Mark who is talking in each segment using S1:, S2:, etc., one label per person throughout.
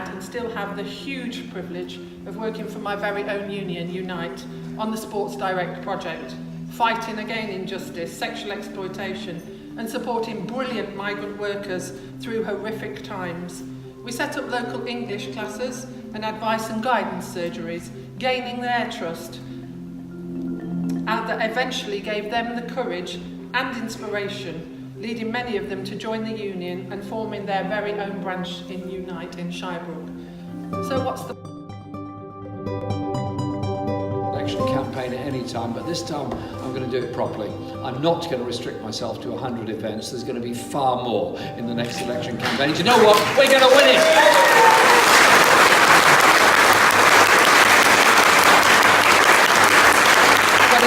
S1: had and still have the huge privilege of working for my very own union, Unite, on the Sports Direct project, fighting against injustice, sexual exploitation, and supporting brilliant migrant workers through horrific times. We set up local English classes and advice and guidance surgeries, gaining their trust, and that eventually gave them the courage and inspiration, leading many of them to join the union and forming their very own branch in Unite in Shirebrook. So what's the
S2: election campaign at any time, but this time I'm going to do it properly. I'm not going to restrict myself to 100 events. There's going to be far more in the next election campaign. Do you know what? We're going to win it! But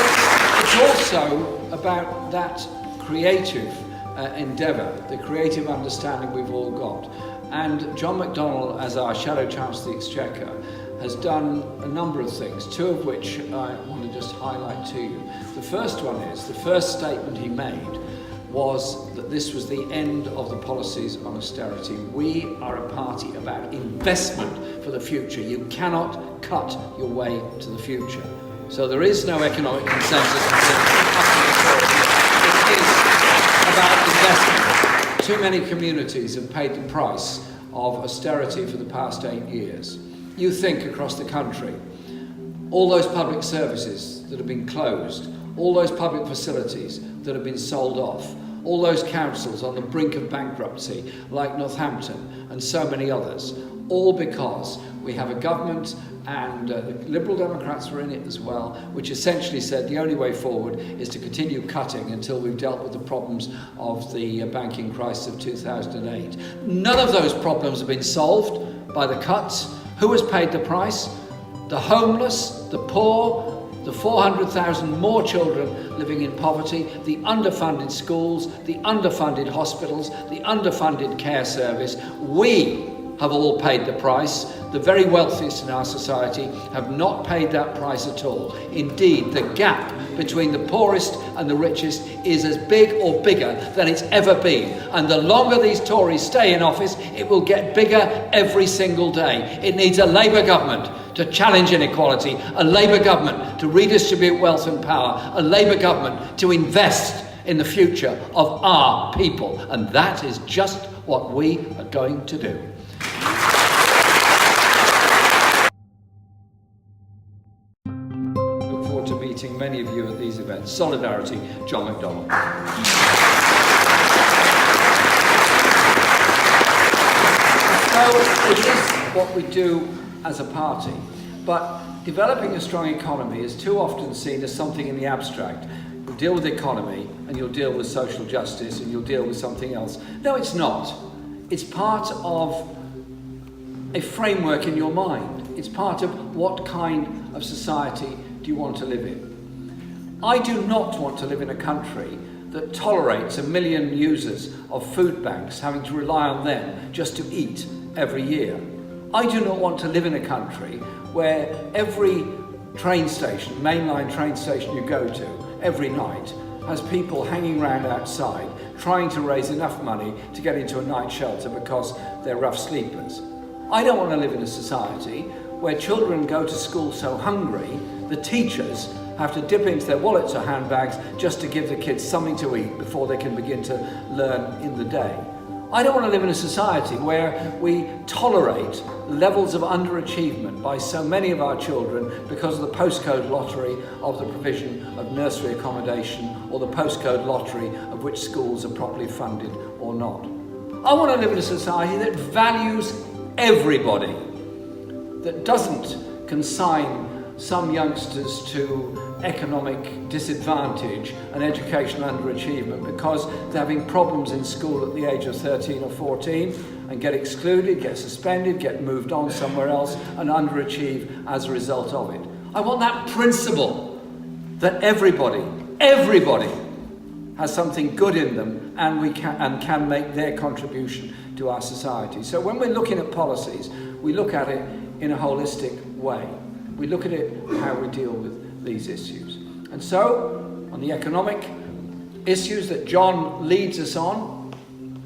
S2: it's also about that creative endeavour, the creative understanding we've all got. And John McDonnell, as our Shadow Chancellor of the Exchequer, has done a number of things, two of which I want to just highlight to you. The first one is, the first statement he made was that this was the end of the policies on austerity. We are a party about investment for the future. You cannot cut your way to the future. So there is no economic consensus. It is about investment. Too many communities have paid the price of austerity for the past 8 years. You think across the country, all those public services that have been closed, all those public facilities that have been sold off, all those councils on the brink of bankruptcy like Northampton and so many others, all because we have a government, and the Liberal Democrats were in it as well, which essentially said the only way forward is to continue cutting until we've dealt with the problems of the banking crisis of 2008. None of those problems have been solved by the cuts. Who has paid the price? The homeless, the poor, the 400,000 more children living in poverty, the underfunded schools, the underfunded hospitals, the underfunded care service. We have all paid the price. The very wealthiest in our society have not paid that price at all. Indeed, the gap between the poorest and the richest is as big or bigger than it's ever been. And the longer these Tories stay in office, it will get bigger every single day. It needs a Labour government to challenge inequality, a Labour government to redistribute wealth and power, a Labour government to invest in the future of our people. And that is just what we are going to do. To meeting many of you at these events. Solidarity, John McDonnell. So it is what we do as a party, but developing a strong economy is too often seen as something in the abstract. You'll deal with the economy and you'll deal with social justice and you'll deal with something else. No, it's not. It's part of a framework in your mind. It's part of what kind of society do you want to live in. I do not want to live in a country that tolerates 1 million users of food banks having to rely on them just to eat every year. I do not want to live in a country where every train station, mainline train station you go to every night has people hanging around outside trying to raise enough money to get into a night shelter because they're rough sleepers. I don't want to live in a society where children go to school so hungry, the teachers have to dip into their wallets or handbags just to give the kids something to eat before they can begin to learn in the day. I don't want to live in a society where we tolerate levels of underachievement by so many of our children because of the postcode lottery of the provision of nursery accommodation or the postcode lottery of which schools are properly funded or not. I want to live in a society that values everybody, that doesn't consign some youngsters to economic disadvantage and educational underachievement because they're having problems in school at the age of 13 or 14 and get excluded, get suspended, get moved on somewhere else and underachieve as a result of it. I want that principle that everybody has something good in them and can make their contribution to our society. So when we're looking at policies, we look at it in a holistic way. We look at it how we deal with these issues. And so, on the economic issues that John leads us on,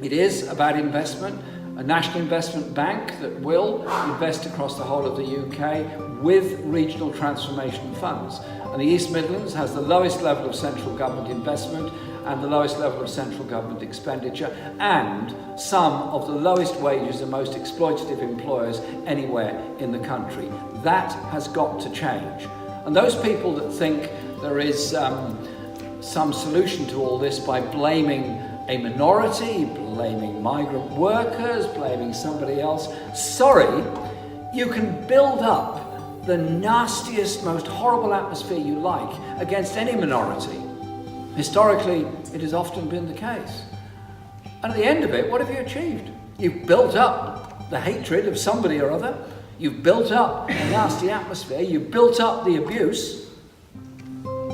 S2: it is about investment, a national investment bank that will invest across the whole of the UK with regional transformation funds. And the East Midlands has the lowest level of central government investment and the lowest level of central government expenditure and some of the lowest wages and most exploitative employers anywhere in the country. That has got to change. And those people that think there is some solution to all this by blaming a minority, blaming migrant workers, blaming somebody else, sorry, you can build up the nastiest, most horrible atmosphere you like against any minority. Historically, it has often been the case. And at the end of it, what have you achieved? You've built up the hatred of somebody or other. You've built up a nasty atmosphere. You've built up the abuse.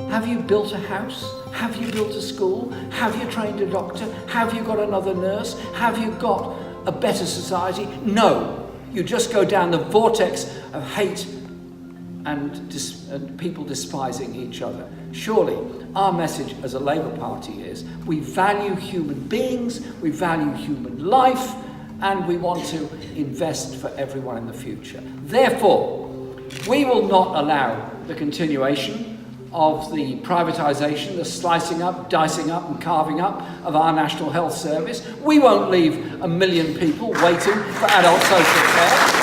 S2: Have you built a house? Have you built a school? Have you trained a doctor? Have you got another nurse? Have you got a better society? No. You just go down the vortex of hate and people despising each other. Surely, our message as a Labour Party is we value human beings, we value human life, and we want to invest for everyone in the future. Therefore, we will not allow the continuation of the privatisation, the slicing up, dicing up and carving up of our National Health Service. We won't leave 1 million people waiting for adult social care.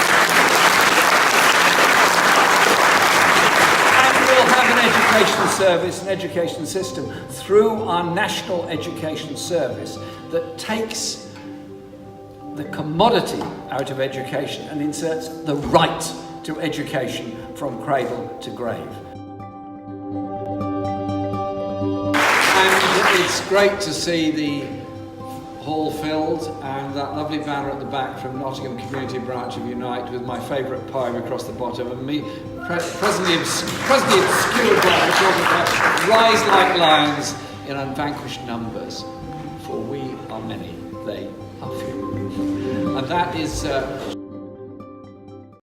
S2: Education service and education system through our national education service that takes the commodity out of education and inserts the right to education from cradle to grave. And it's great to see the hall filled and that lovely banner at the back from Nottingham Community Branch of Unite with my favourite poem across the bottom and me presently obscured by the photographer, rise like lions in unvanquished numbers, for we are many, they are few. And that is